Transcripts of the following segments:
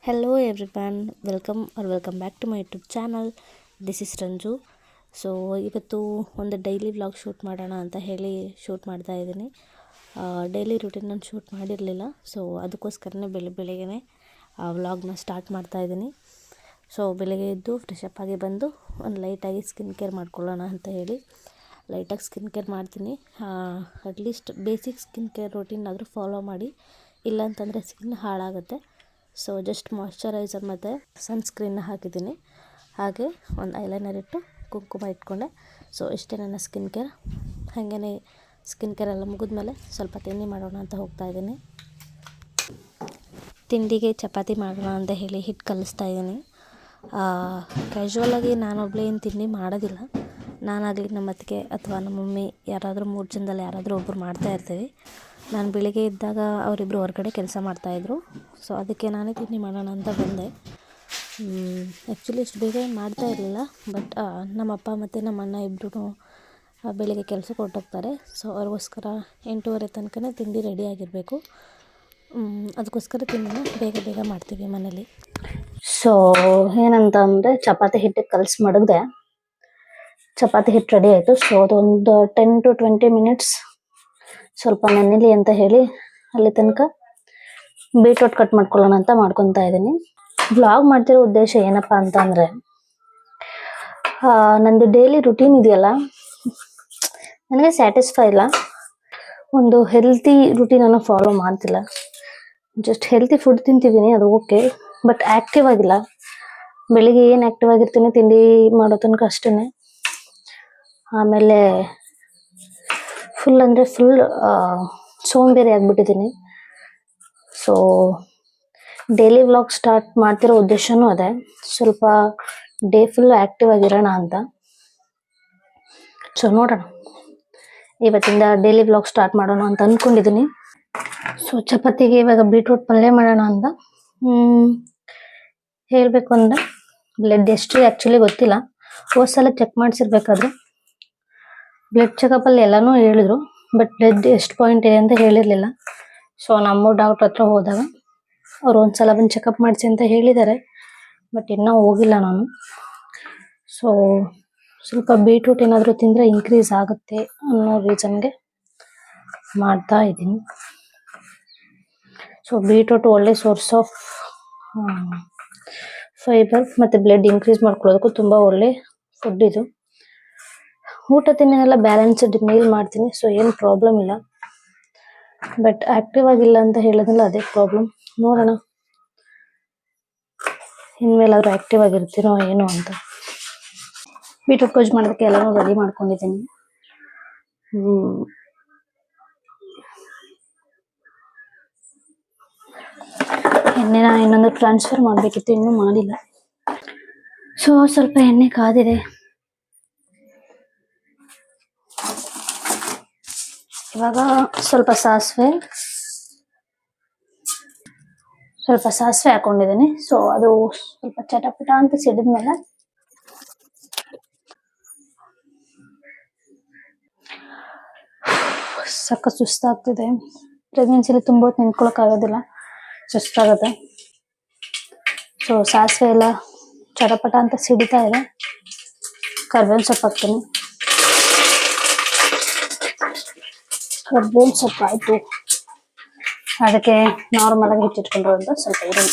Hello everyone, welcome back to my YouTube channel. This is Ranju. So ಇವತ್ತು ಒಂದು daily vlog shoot ಮಾಡೋಣ ಅಂತ ಹೇಳಿ ಶೂಟ್ ಮಾಡ್ತಾ ಇದ್ದೀನಿ. ಡೈಲಿ ರೂಟೀನ್ ನಾನು ಶೂಟ್ ಮಾಡಿರಲಿಲ್ಲ, ಸೊ ಅದಕ್ಕೋಸ್ಕರನೇ ಬೆಳಗ್ಗೆನೇ ವ್ಲಾಗ್ನ ಸ್ಟಾರ್ಟ್ ಮಾಡ್ತಾ ಇದ್ದೀನಿ. ಸೊ ಬೆಳಗ್ಗೆ ಎದ್ದು ಫ್ರೆಶ್ ಅಪ್ ಆಗಿ ಬಂದು ಒಂದು ಲೈಟಾಗಿ ಸ್ಕಿನ್ ಕೇರ್ ಮಾಡ್ಕೊಳ್ಳೋಣ ಅಂತ ಹೇಳಿ ಲೈಟಾಗಿ ಸ್ಕಿನ್ ಕೇರ್ ಮಾಡ್ತೀನಿ. At least basic skin care routine ಆದರೂ ಫಾಲೋ ಮಾಡಿ, ಇಲ್ಲಾಂತಂದರೆ ಸ್ಕಿನ್ ಹಾಳಾಗುತ್ತೆ. ಸೊ ಜಸ್ಟ್ ಮಾಯ್ಶ್ಚರೈಸರ್ ಮತ್ತು ಸನ್ಸ್ಕ್ರೀನ್ನ ಹಾಕಿದ್ದೀನಿ. ಹಾಗೆ ಒಂದು ಐಲೈನರ್ ಇಟ್ಟು ಕುಂಕುಮ ಇಟ್ಕೊಂಡೆ. ಸೊ ಇಷ್ಟೇ ನನ್ನ ಸ್ಕಿನ್ ಕೇರ್. ಹಾಗೆಯೇ ಸ್ಕಿನ್ ಕೇರ್ ಎಲ್ಲ ಮುಗಿದ್ಮೇಲೆ ಸ್ವಲ್ಪ ತಿಂಡಿ ಮಾಡೋಣ ಅಂತ ಹೋಗ್ತಾ ಇದ್ದೀನಿ. ತಿಂಡಿಗೆ ಚಪಾತಿ ಮಾಡೋಣ ಅಂತ ಹೇಳಿ ಹಿಟ್ಟು ಕಲಿಸ್ತಾ ಇದ್ದೀನಿ. ಕ್ಯಾಶುವಲಾಗಿ ನಾನೊಬ್ಬಳೇ ಏನು ತಿಂಡಿ ಮಾಡೋದಿಲ್ಲ. ನಾನಾಗಲಿ ನಮ್ಮ ಅತ್ತಿಗೆ ಅಥವಾ ನಮ್ಮ ಮಮ್ಮಿ ಯಾರಾದರೂ 3 ಜನದಲ್ಲಿ ಯಾರಾದರೂ ಒಬ್ಬರು ಮಾಡ್ತಾಯಿರ್ತೀವಿ. ನಾನು ಬೆಳಿಗ್ಗೆ ಇದ್ದಾಗ ಅವರಿಬ್ಬರು ಹೊರಗಡೆ ಕೆಲಸ ಮಾಡ್ತಾಯಿದ್ರು. ಸೊ ಅದಕ್ಕೆ ನಾನೇ ತಿಂಡಿ ಮಾಡೋಣ ಅಂತ ಬಂದೆ. ಆ್ಯಕ್ಚುಲಿ ಇಷ್ಟು ಬೇಗ ಏನು ಮಾಡ್ತಾ ಇರಲಿಲ್ಲ, ಬಟ್ ನಮ್ಮ ಅಪ್ಪ ಮತ್ತು ನಮ್ಮ ಅಣ್ಣ ಇಬ್ಬರೂ ಬೆಳಿಗ್ಗೆ ಕೆಲಸಕ್ಕೆ ಹೊರಟೋಗ್ತಾರೆ. ಸೊ ಅವ್ರಿಗೋಸ್ಕರ 8:30 ತನಕ ತಿಂಡಿ ರೆಡಿ ಆಗಿರಬೇಕು. ಅದಕ್ಕೋಸ್ಕರ ತಿಂಡಿನ ಬೇಗ ಮಾಡ್ತೀವಿ ಮನೇಲಿ. ಸೊ ಏನಂತ ಅಂದರೆ ಚಪಾತಿ ಹಿಟ್ಟಿಗೆ ಕಲಸಿ ಮಡಗಿದೆ. ಚಪಾತಿ ಹಿಟ್ಟು ರೆಡಿ ಆಯಿತು. ಸೊ ಅದೊಂದು 10 to 20 ಮಿನಿಟ್ಸ್ ಸ್ವಲ್ಪ ನೆನೆಲಿ ಅಂತ ಹೇಳಿ ಅಲ್ಲಿ ತನಕ ಬೀಟ್ರೂಟ್ ಕಟ್ ಮಾಡ್ಕೊಳ್ಳೋಣ ಅಂತ ಮಾಡ್ಕೊತಾ ಇದ್ದೀನಿ. ವ್ಲಾಗ್ ಮಾಡ್ತಿರೋ ಉದ್ದೇಶ ಏನಪ್ಪ ಅಂತ ಅಂದರೆ, ನಂದು ಡೈಲಿ ರುಟೀನ್ ಇದೆಯಲ್ಲ, ನನಗೆ ಸ್ಯಾಟಿಸ್ಫೈ ಇಲ್ಲ. ಒಂದು ಹೆಲ್ತಿ ರುಟೀನನ್ನು ಫಾಲೋ ಮಾಡ್ತಿಲ್ಲ. ಜಸ್ಟ್ ಹೆಲ್ತಿ ಫುಡ್ ತಿಂತಿದ್ದೀನಿ, ಅದು ಓಕೆ, ಬಟ್ ಆ್ಯಕ್ಟಿವ್ ಆಗಿಲ್ಲ. ಬೆಳಿಗ್ಗೆ ಏನು ಆ್ಯಕ್ಟಿವ್ ಆಗಿರ್ತೀನಿ ತಿಂಡಿ ಮಾಡೋ ತನಕ ಅಷ್ಟೇ. ಆಮೇಲೆ ಫುಲ್ ಸೋಂಬೇರಿ ಆಗಿಬಿಟ್ಟಿದ್ದೀನಿ. ಸೊ ಡೈಲಿ ವ್ಲಾಗ್ ಸ್ಟಾರ್ಟ್ ಮಾಡ್ತಿರೋ ಉದ್ದೇಶನೂ ಅದೇ, ಸ್ವಲ್ಪ ಡೇ ಫುಲ್ ಆ್ಯಕ್ಟಿವ್ ಆಗಿರೋಣ ಅಂತ. ಸೊ ನೋಡೋಣ, ಇವತ್ತಿಂದ ಡೈಲಿ ವ್ಲಾಗ್ ಸ್ಟಾರ್ಟ್ ಮಾಡೋಣ ಅಂತ ಅಂದ್ಕೊಂಡಿದ್ದೀನಿ. ಸೊ ಚಪಾತಿಗೆ ಇವಾಗ ಬೀಟ್ರೂಟ್ ಪಲ್ಯ ಮಾಡೋಣ ಅಂತ. ಹೇಳಬೇಕು ಅಂದರೆ ಬ್ಲಡ್ ಎಷ್ಟು ಆ್ಯಕ್ಚುಲಿ ಗೊತ್ತಿಲ್ಲ. ಹೋದ್ಸಲ ಚೆಕ್ ಮಾಡಿಸಿರ್ಬೇಕಾದ್ರೆ ಬ್ಲಡ್ ಚೆಕಪ್ಪಲ್ಲಿ ಎಲ್ಲನೂ ಹೇಳಿದ್ರು, ಬಟ್ ಬ್ಲಡ್ ಎಷ್ಟು ಪಾಯಿಂಟ್ ಇದೆ ಅಂತ ಹೇಳಿರಲಿಲ್ಲ. ಸೊ ನಮ್ಮ ಡಾಕ್ಟ್ರ್ ಹತ್ರ ಹೋದಾಗ ಅವ್ರು ಒಂದ್ಸಲ ಬಂದು ಚೆಕಪ್ ಮಾಡಿಸಿ ಅಂತ ಹೇಳಿದ್ದಾರೆ, ಬಟ್ ಇನ್ನೂ ಹೋಗಿಲ್ಲ ನಾನು. ಸೊ ಸ್ವಲ್ಪ ಬೀಟ್ರೂಟ್ ಏನಾದರೂ ತಿಂದರೆ ಇನ್ಕ್ರೀಸ್ ಆಗುತ್ತೆ ಅನ್ನೋ ರೀಸನ್ಗೆ ಮಾಡ್ತಾ ಇದ್ದೀನಿ. ಸೊ ಬೀಟ್ರೂಟ್ ಒಳ್ಳೆ ಸೋರ್ಸ್ ಆಫ್ ಫೈಬರ್ ಮತ್ತು ಬ್ಲಡ್ ಇನ್ಕ್ರೀಸ್ ಮಾಡ್ಕೊಳ್ಳೋದಕ್ಕೂ ತುಂಬ ಒಳ್ಳೆ ಫುಡ್ ಇದು. ಊಟ ತಿನ್ನೋನೆಲ್ಲ ಬ್ಯಾಲೆನ್ಸ್ಡ್ ಮೀಲ್ ಮಾಡ್ತೀನಿ, ಸೊ ಏನು ಪ್ರಾಬ್ಲಮ್ ಇಲ್ಲ. ಬಟ್ ಆ್ಯಕ್ಟಿವ್ ಆಗಿಲ್ಲ ಅಂತ ಹೇಳೋದಿಲ್ಲ, ಅದೇ ಪ್ರಾಬ್ಲಮ್. ನೋಡೋಣ ಇನ್ಮೇಲಾದರೂ ಆ್ಯಕ್ಟಿವ್ ಆಗಿರ್ತೀನೋ ಏನೋ ಅಂತ. ಬೀಟ್ರೂಟ್ ಗೊಜ್ಜು ಮಾಡೋದಕ್ಕೆ ಎಲ್ಲನೂ ರೆಡಿ ಮಾಡ್ಕೊಂಡಿದ್ದೀನಿ. ಎಣ್ಣೆನ ಇನ್ನೊಂದು ಟ್ರಾನ್ಸ್ಫರ್ ಮಾಡಬೇಕಿತ್ತು, ಇನ್ನೂ ಮಾಡಿಲ್ಲ. ಸೊ ಸ್ವಲ್ಪ ಎಣ್ಣೆ ಕಾದಿದೆ. ಇವಾಗ ಸ್ವಲ್ಪ ಸಾಸಿವೆ ಹಾಕೊಂಡಿದ್ದೀನಿ. ಸೊ ಅದು ಸ್ವಲ್ಪ ಚಟಪಟ ಅಂತ ಸಿಡಿದ್ಮೇಲೆ ಸಖತ್ ಸುಸ್ತಾಗ್ತಿದೆ. ಪ್ರೆಗ್ನೆನ್ಸಿಲಿ ತುಂಬ ಹೊತ್ತು ನಿಂತ್ಕೊಳ್ಳೋಕ್ಕಾಗೋದಿಲ್ಲ, ಸುಸ್ತಾಗುತ್ತೆ. ಸೊ ಸಾಸಿವೆ ಎಲ್ಲ ಚಟಪಟ ಅಂತ ಸಿಡಿತಾ ಇದೆ. ಕರ್ಬೇವಿನ ಸೊಪ್ಪು ಹಾಕ್ತೀನಿ. ಕರ್ಬೇವಿನ ಸೊಪ್ಪು ಆಯಿತು. ಅದಕ್ಕೆ ನಾರ್ಮಲಾಗಿ ಹೆಚ್ಚಿಟ್ಕೊಂಡಿರೋಂಥ ಸ್ವಲ್ಪ ಈರುಳ್ಳಿ,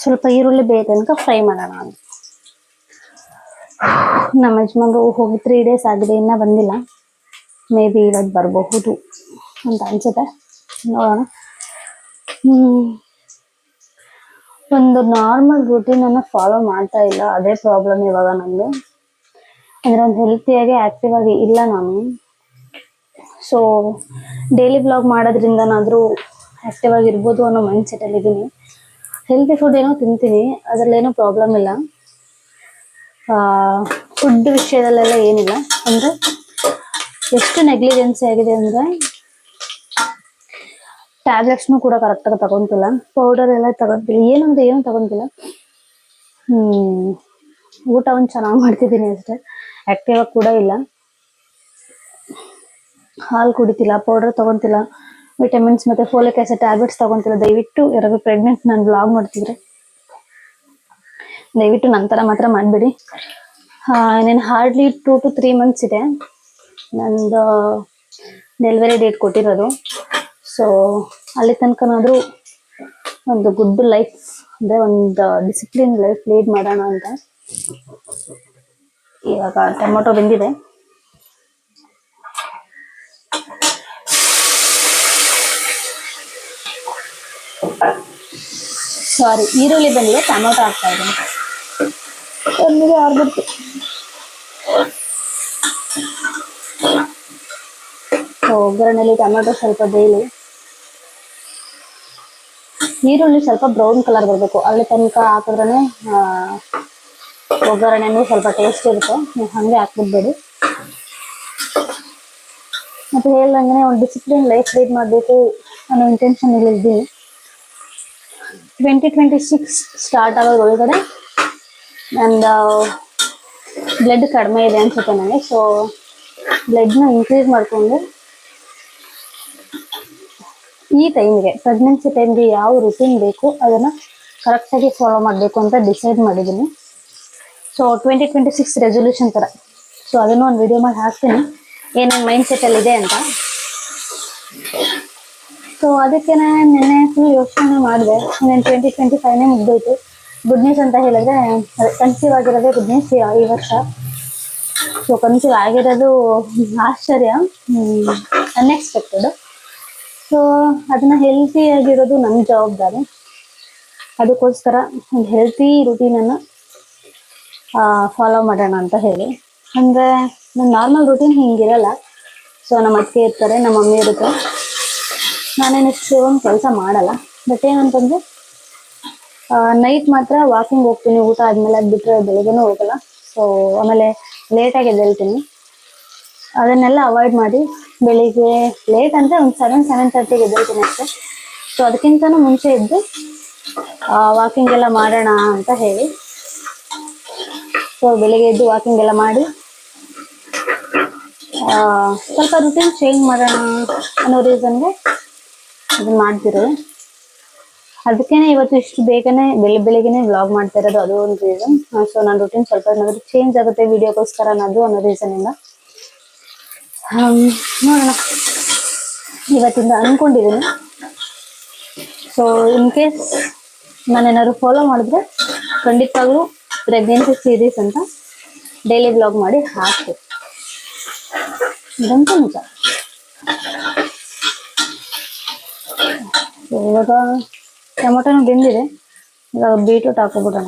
ಸ್ವಲ್ಪ ಈರುಳ್ಳಿ ಬೇಗ ತನಕ ಫ್ರೈ ಮಾಡೋಣ ಅಂತ. ನಮ್ಮ ಯಜಮಾನ್ರು ಹೋಗಿ 3 days ಆಗಿದೆ, ಇನ್ನೂ ಬಂದಿಲ್ಲ. ಮೇ ಬಿ ಇವತ್ತು ಬರಬಹುದು ಅಂತ ಅನ್ಸುತ್ತೆ, ನೋಡೋಣ. ಒಂದು ನಾರ್ಮಲ್ ರೂಟೀನನ್ನು ಫಾಲೋ ಮಾಡ್ತಾ ಇಲ್ಲ, ಅದೇ ಪ್ರಾಬ್ಲಮ್ ಇವಾಗ ನಮಗೆ. ಅಂದರೆ ಒಂದು ಹೆಲ್ತಿಯಾಗಿ ಆ್ಯಕ್ಟಿವ್ ಆಗಿ ಇಲ್ಲ ನಾನು. ಸೊ ಡೈಲಿ ವ್ಲಾಗ್ ಮಾಡೋದ್ರಿಂದನಾದರೂ ಆ್ಯಕ್ಟಿವ್ ಆಗಿರ್ಬೋದು ಅನ್ನೋ ಮೈಂಡ್ ಸೆಟ್ಟಲ್ಲಿದ್ದೀನಿ. ಹೆಲ್ತಿ ಫುಡ್ ಏನೋ ತಿಂತೀನಿ, ಅದರಲ್ಲೇನೋ ಪ್ರಾಬ್ಲಮ್ ಇಲ್ಲ. ಫುಡ್ ವಿಷಯದಲ್ಲೆಲ್ಲ ಏನಿಲ್ಲ. ಅಂದರೆ ಎಷ್ಟು ನೆಗ್ಲಿಜೆನ್ಸಿ ಆಗಿದೆ ಅಂದರೆ, ಟ್ಯಾಬ್ಲೆಟ್ಸ್ನು ಕೂಡ ಕರೆಕ್ಟಾಗಿ ತಗೊತಿಲ್ಲ, ಪೌಡರ್ ಎಲ್ಲ ತಗೊತಿಲ್ಲ, ಏನು ತಗೊತಿಲ್ಲ. ಊಟ ಒಂದು ಚೆನ್ನಾಗಿ ಮಾಡ್ತಿದ್ದೀನಿ ಅಷ್ಟೇ, ಆ್ಯಕ್ಟಿವ್ ಆಗಿ ಕೂಡ ಇಲ್ಲ. ಹಾಲು ಕುಡಿತಿಲ್ಲ, ಪೌಡರ್ ತೊಗೊತಿಲ್ಲ, ವಿಟಮಿನ್ಸ್ ಮತ್ತು ಫೋಲಿಕ್ ಆಸಿಡ್ ಟ್ಯಾಬ್ಲೆಟ್ಸ್ ತೊಗೊತಿಲ್ಲ. ದಯವಿಟ್ಟು ಯಾರಾದ್ರು ಪ್ರೆಗ್ನೆಂಟ್ ನಾನು ಬ್ಲಾಗ್ ಮಾಡ್ತಿದ್ರೆ ದಯವಿಟ್ಟು ನನ್ನ ಥರ ಮಾತ್ರ ಮಾಡಬೇಡಿ. ಇನ್ನೇನು ಹಾರ್ಡ್ಲಿ 2 to 3 months ಇದೆ ನಂದು ಡೆಲಿವರಿ ಡೇಟ್ ಕೊಟ್ಟಿರೋದು. ಸೊ ಅಲ್ಲಿ ತನಕನಾದರೂ ಒಂದು ಗುಡ್ ಲೈಫ್ ಅಂದರೆ ಒಂದು ಡಿಸಿಪ್ಲಿನ್ ಲೈಫ್ ಲೀಡ್ ಮಾಡೋಣ ಅಂತ. ಇವಾಗ ಟೊಮೊಟೊ ಬೆಂದಿದೆ. ಸಾರಿ, ಈರುಳ್ಳಿ ಬಂದಿದೆ, ಟೊಮೊಟೊ ಹಾಕ್ತಾ ಇದ್ದೀನಿ. ಒಂದಿಗೆ ಆಗ್ಬಿಡ್ತು. ಒಗ್ಗರಣೆಲಿ ಟೊಮೊಟೊ ಸ್ವಲ್ಪ ಬೇಯಲಿ. ಈರುಳ್ಳಿ ಸ್ವಲ್ಪ ಬ್ರೌನ್ ಕಲರ್ ಬರಬೇಕು, ಅಲ್ಲಿ ತನಕ ಹಾಕಿದ್ರೇ ಒಗ್ಗರಣೆನೂ ಸ್ವಲ್ಪ ಟೇಸ್ಟ್ ಇರುತ್ತೆ. ನೀವು ಹಾಗೆ ಹಾಕ್ಬಿಡ್ಬೇಡಿ. ಮತ್ತು ಹೇಳ್ದಂಗೆ ಒಂದು ಡಿಸಿಪ್ಲಿನ್ ಲೈಫ್ ಲೀಡ್ ಮಾಡಬೇಕು ಅನ್ನೋ ಇಂಟೆನ್ಷನ್ ಇದ್ದೀನಿ. 2026 ಸ್ಟಾರ್ಟ್ ಆಗೋದ್ರೊಳಗಡೆ ನಂದು ಬ್ಲಡ್ ಕಡಿಮೆ ಇದೆ ಅನ್ಸುತ್ತೆ ನನಗೆ. ಸೊ ಬ್ಲಡ್ನ ಇನ್ಕ್ರೀಸ್ ಮಾಡಿಕೊಂಡು ಈ ಟೈಮ್ಗೆ, ಪ್ರೆಗ್ನೆನ್ಸಿ ಟೈಮ್ಗೆ ಯಾವ ರುಟೀನ್ ಬೇಕು ಅದನ್ನು ಕರೆಕ್ಟಾಗಿ ಫಾಲೋ ಮಾಡಬೇಕು ಅಂತ ಡಿಸೈಡ್ ಮಾಡಿದ್ದೀನಿ. ಸೊ 2026 ರೆಸೊಲ್ಯೂಷನ್ ಥರ. ಸೊ ಅದನ್ನು ಒಂದು ವಿಡಿಯೋ ಮಾಡಿ ಹಾಕ್ತೀನಿ, ಏನೇನು ಮೈಂಡ್ ಸೆಟ್ಟಲ್ಲಿದೆ ಅಂತ. ಸೊ ಅದಕ್ಕೆ ನಿನ್ನೆ ಫುಲ್ ಯೋಚನೆ ಮಾಡಿದೆ. ಇನ್ನೇನು 2025ನೇ ಮುಗ್ದೋಯ್ತು. ಗುಡ್ ನ್ಯೂಸ್ ಅಂತ ಹೇಳಿದ್ರೆ ಕನ್ಸೀವ್ ಆಗಿರೋದೇ ಗುಡ್ ನ್ಯೂಸ್ ಈ ವರ್ಷ. ಸೊ ಕನ್ಸೀವ್ ಆಗಿರೋದು ಆಶ್ಚರ್ಯ, ಅನ್ಎಕ್ಸ್ಪೆಕ್ಟೆಡ್. ಸೊ ಅದನ್ನ ಹೆಲ್ತಿ ಆಗಿರೋದು ನನ್ನ ಜವಾಬ್ದಾರಿ. ಅದಕ್ಕೋಸ್ಕರ ಒಂದು ಹೆಲ್ತಿ ರುಟೀನನ್ನು ಫಾಲೋ ಮಾಡೋಣ ಅಂತ ಹೇಳಿ. ಅಂದರೆ ನನ್ನ ನಾರ್ಮಲ್ ರುಟೀನ್ ಹಿಂಗಿರಲ್ಲ. ಸೊ ನಮ್ಮ ಅತ್ತೆ ಇರ್ತಾರೆ, ನಮ್ಮ ಮಮ್ಮಿ ಇರುತ್ತೆ, ನಾನೇನಷ್ಟು ಒಂದು ಕೆಲಸ ಮಾಡಲ್ಲ. ಬಟ್ ಏನಂತಂದರೆ ನೈಟ್ ಮಾತ್ರ ವಾಕಿಂಗ್ ಹೋಗ್ತೀನಿ ಊಟ ಆದಮೇಲೆ. ಅದು ಬಿಟ್ಟರೆ ಬೆಳಗ್ಗೆನೂ ಹೋಗಲ್ಲ. ಸೊ ಆಮೇಲೆ ಲೇಟಾಗಿ ಎದ್ದೇಳ್ತೀನಿ. ಅದನ್ನೆಲ್ಲ ಅವಾಯ್ಡ್ ಮಾಡಿ ಬೆಳಿಗ್ಗೆ ಲೇಟ್ ಅಂದರೆ ಒಂದು 7-7:30ಗೆ ಎದ್ದೇಳ್ತೀನಿ ಅಷ್ಟೇ. ಸೊ ಅದಕ್ಕಿಂತನೂ ಮುಂಚೆ ಎದ್ದು ವಾಕಿಂಗ್ ಎಲ್ಲ ಮಾಡೋಣ ಅಂತ ಹೇಳಿ. ಸೊ ಬೆಳಿಗ್ಗೆ ಎದ್ದು ವಾಕಿಂಗ್ ಎಲ್ಲ ಮಾಡಿ ಸ್ವಲ್ಪ ರುಟೀನ್ ಚೇಂಜ್ ಮಾಡೋಣ ಅನ್ನೋ ರೀಸನ್ಗೆ ಅದನ್ನು ಮಾಡ್ತಿರೋದು. ಅದಕ್ಕೇನೆ ಇವತ್ತು ಇಷ್ಟು ಬೇಗನೆ ಬೆಳಿಗ್ಗೆನೆ ವ್ಲಾಗ್ ಮಾಡ್ತಾ ಇರೋದು, ಅದು ಒಂದು ರೀಸನ್. ಸೊ ನನ್ನ ರುಟೀನ್ ಸ್ವಲ್ಪ ಏನಾದರೂ ಚೇಂಜ್ ಆಗುತ್ತೆ ವಿಡಿಯೋಗೋಸ್ಕರ ಅನ್ನೋ ರೀಸನಿಂದ ನೋಡೋಣ. ಇವತ್ತಿಂದ ಅಂದ್ಕೊಂಡಿದ್ದೀನಿ. ಸೊ ಇನ್ ಕೇಸ್ ನಾನೇನಾದ್ರು ಫಾಲೋ ಮಾಡಿದ್ರೆ ಖಂಡಿತವಾಗ್ಲೂ ಪ್ರೆಗ್ನೆನ್ಸಿ ಸೀರೀಸ್ ಅಂತ ಡೈಲಿ ವ್ಲಾಗ್ ಮಾಡಿ ಹಾಕ್ತೀನಿ, ಇದಂತೂ ನಿಜ. ಇವಾಗ ಟೊಮೊಟೊನೂ ಬೆಂದಿದೆ. ಇವಾಗ ಬೀಟ್ರೂಟ್ ಹಾಕೋಬಿಡೋಣ.